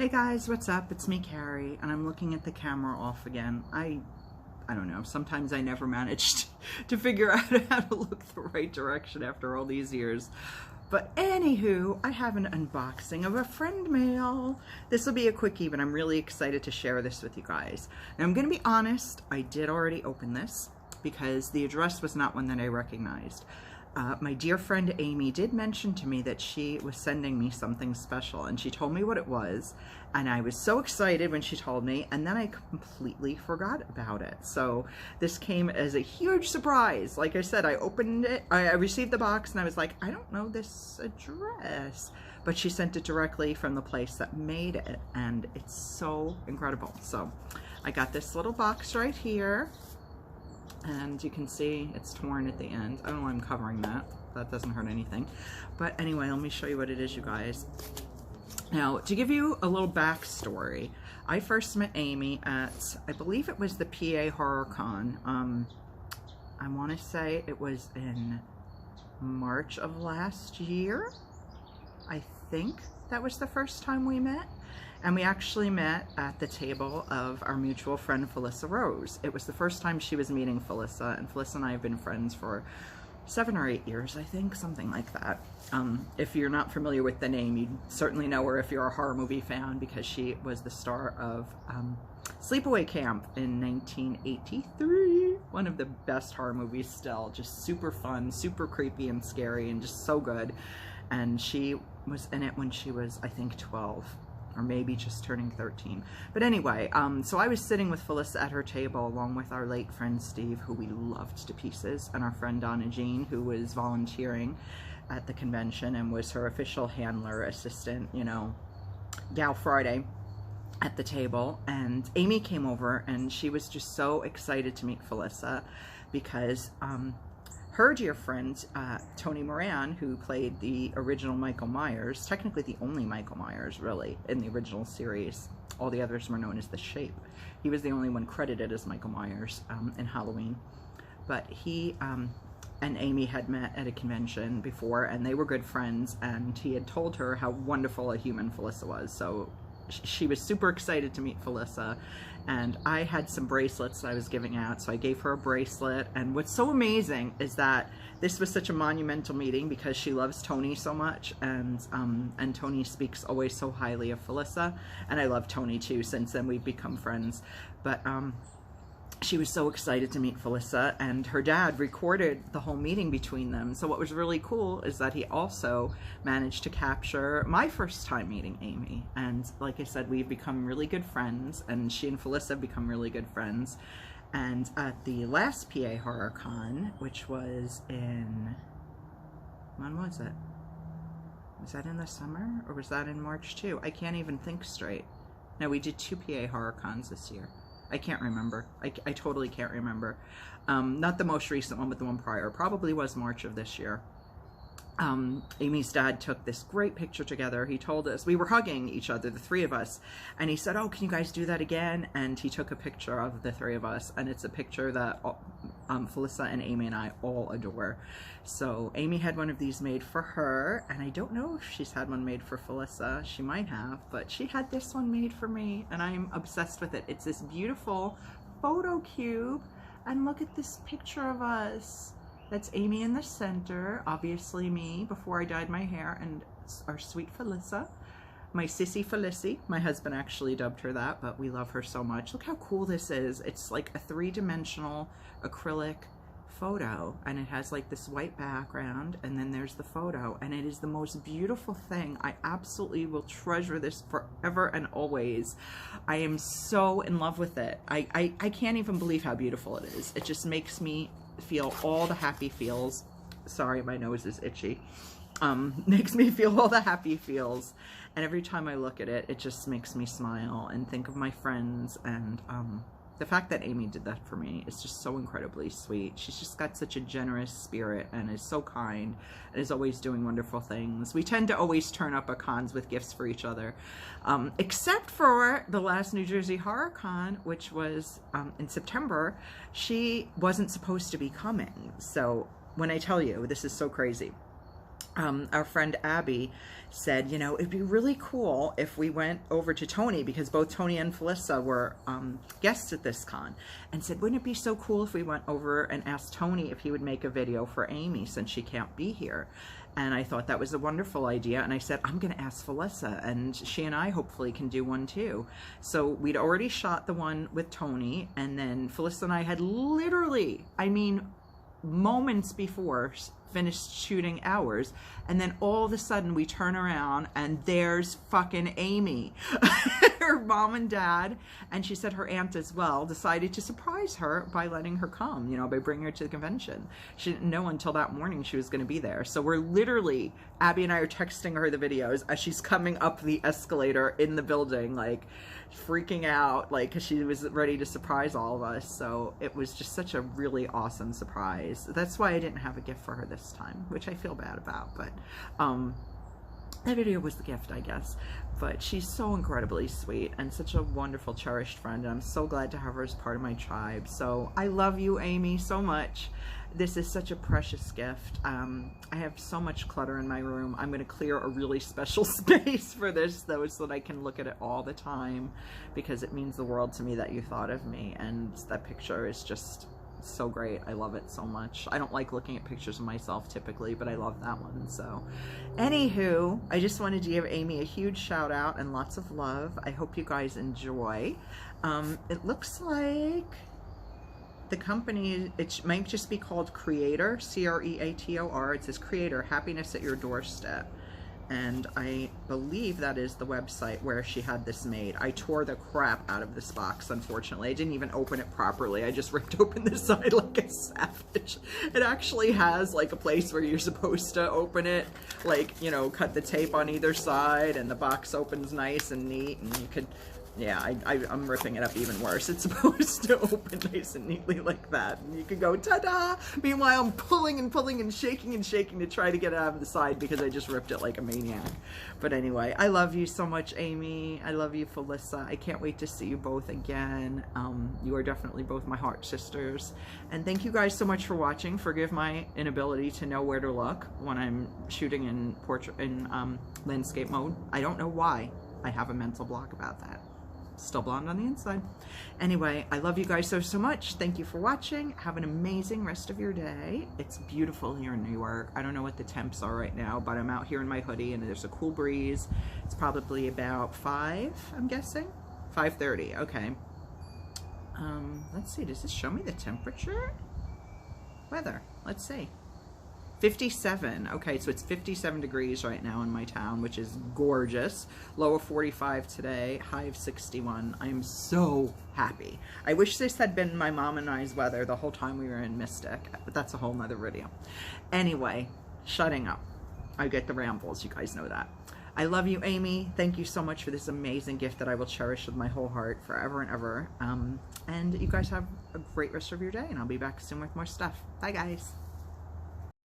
Hey guys, what's up? It's me, Carrie, and I'm looking at the camera off again. I don't know, sometimes I never managed to figure out how to look the right direction after all these years. But anywho, I have an unboxing of a friend mail. This will be a quickie, but I'm really excited to share this with you guys. Now I'm gonna be honest, I did already open this because the address was not one that I recognized. My dear friend Amy did mention to me that she was sending me something special, and she told me what it was, and I was so excited when she told me, and then I completely forgot about it. So this came as a huge surprise. Like I said, I opened it, I received the box, and I was like, I don't know this address, but she sent it directly from the place that made it, and it's so incredible. So I got this little box right here. And you can see it's torn at the end. I don't know why I'm covering that. That doesn't hurt anything. But anyway, let me show you what it is, you guys. Now, to give you a little backstory, I first met Amy at, I believe it was the PA Horror Con. I want to say it was in March of last year. I think that was the first time we met. And we actually met at the table of our mutual friend, Felissa Rose. It was the first time she was meeting Felissa, and Felissa and I have been friends for 7 or 8 years, I think, something like that. If you're not familiar with the name, you'd certainly know her if you're a horror movie fan, because she was the star of Sleepaway Camp in 1983. One of the best horror movies still, just super fun, super creepy and scary, and just so good. And she was in it when she was, I think, 12. Or maybe just turning 13. But anyway, so I was sitting with Felissa at her table along with our late friend Steve, who we loved to pieces, and our friend Donna Jean, who was volunteering at the convention and was her official handler, assistant, you know, Gal Friday at the table. And Amy came over, and she was just so excited to meet Felissa because her dear friend, Tony Moran, who played the original Michael Myers, technically the only Michael Myers, really, in the original series. All the others were known as The Shape. He was the only one credited as Michael Myers in Halloween. But he and Amy had met at a convention before, and they were good friends, and he had told her how wonderful a human Felissa was. So she was super excited to meet Felissa, and I had some bracelets I was giving out, so I gave her a bracelet. And what's so amazing is that this was such a monumental meeting because she loves Tony so much, and Tony speaks always so highly of Felissa, and I love Tony too. Since then we've become friends. But she was so excited to meet Felissa, and her dad recorded the whole meeting between them. So what was really cool is that he also managed to capture my first time meeting Amy. And like I said, we've become really good friends, and she and Felissa have become really good friends. And at the last PA Horror Con, which was in, when was it? Was that in the summer, or was that in March too? I can't even think straight. No, we did 2 PA Horror Cons this year. I can't remember. I totally can't remember. Not the most recent one, but the one prior. Probably was March of this year. Amy's dad took this great picture together. He told us, we were hugging each other, the 3 of us, and he said, oh, can you guys do that again? And he took a picture of the 3 of us, and it's a picture that Felissa and Amy and I all adore. So Amy had one of these made for her, and I don't know if she's had one made for Felissa. She might have, but she had this one made for me, and I'm obsessed with it. It's this beautiful photo cube, and look at this picture of us. That's Amy in the center, obviously me before I dyed my hair, and our sweet Felissa, my sissy Felicity. My husband actually dubbed her that, but we love her so much. Look how cool this is. It's like a 3-dimensional acrylic photo, and it has like this white background, and then there's the photo, and it is the most beautiful thing. I absolutely will treasure this forever and always. I am so in love with it. I can't even believe how beautiful it is. It just makes me feel all the happy feels. Sorry, my nose is itchy. Makes me feel all the happy feels, and every time I look at it, it just makes me smile and think of my friends. And the fact that Amy did that for me is just so incredibly sweet. She's just got such a generous spirit and is so kind and is always doing wonderful things. We tend to always turn up at cons with gifts for each other, except for the last New Jersey Horror Con, which was in September. She wasn't supposed to be coming. So when I tell you, this is so crazy. our friend Abby said, you know, it'd be really cool if we went over to Tony, because both Tony and Felissa were guests at this con, and said, wouldn't it be so cool if we went over and asked Tony if he would make a video for Amy since she can't be here? And I thought that was a wonderful idea. And I said, I'm going to ask Felissa, and she and I hopefully can do one too. So we'd already shot the one with Tony, and then Felissa and I had literally, I mean, moments before finished shooting ours, and then all of a sudden we turn around and there's fucking Amy. Her mom and dad, and she said her aunt as well, decided to surprise her by letting her come, you know, by bringing her to the convention. She didn't know until that morning she was going to be there. So we're literally, Abby and I are texting her the videos as she's coming up the escalator in the building, like freaking out, like, because she was ready to surprise all of us. So it was just such a really awesome surprise. That's why I didn't have a gift for her this time, which I feel bad about, but that video was the gift, I guess. But she's so incredibly sweet and such a wonderful, cherished friend, and I'm so glad to have her as part of my tribe. So I love you, Amy, so much. This is such a precious gift. I have so much clutter in my room. I'm going to clear a really special space for this, though, so that I can look at it all the time, because it means the world to me that you thought of me, and that picture is just so great. I love it so much. I don't like looking at pictures of myself typically, but I love that one. So anywho, I just wanted to give Amy a huge shout out and lots of love. I hope you guys enjoy. It looks like the company, it might just be called Creator, C-R-E-A-T-O-R. It says Creator, Happiness at Your Doorstep. And I believe that is the website where she had this made. I tore the crap out of this box, unfortunately. I didn't even open it properly. I just ripped open the side like a savage. It actually has like a place where you're supposed to open it, like, you know, cut the tape on either side, and the box opens nice and neat, and you could, yeah, I'm ripping it up even worse. It's supposed to open nice and neatly like that, and you could go, ta-da! Meanwhile, I'm pulling and pulling and shaking to try to get it out of the side because I just ripped it like a maniac. But anyway, I love you so much, Amy. I love you, Felissa. I can't wait to see you both again. You are definitely both my heart sisters. And thank you guys so much for watching. Forgive my inability to know where to look when I'm shooting in landscape mode. I don't know why. I have a mental block about that. Still blonde on the inside. Anyway, I love you guys so much. Thank you for watching. Have an amazing rest of your day. It's beautiful here in New York. I don't know what the temps are right now, but I'm out here in my hoodie and there's a cool breeze. It's probably about 5, I'm guessing. 5:30, okay. Let's see, does this show me the temperature? Weather, let's see. 57. Okay, so it's 57 degrees right now in my town, which is gorgeous. Low of 45 today, high of 61. I am so happy. I wish this had been my mom and I's weather the whole time we were in Mystic, but that's a whole nother video. Anyway, shutting up. I get the rambles, you guys know that. I love you, Amy. Thank you so much for this amazing gift that I will cherish with my whole heart forever and ever. And you guys have a great rest of your day, and I'll be back soon with more stuff. Bye, guys.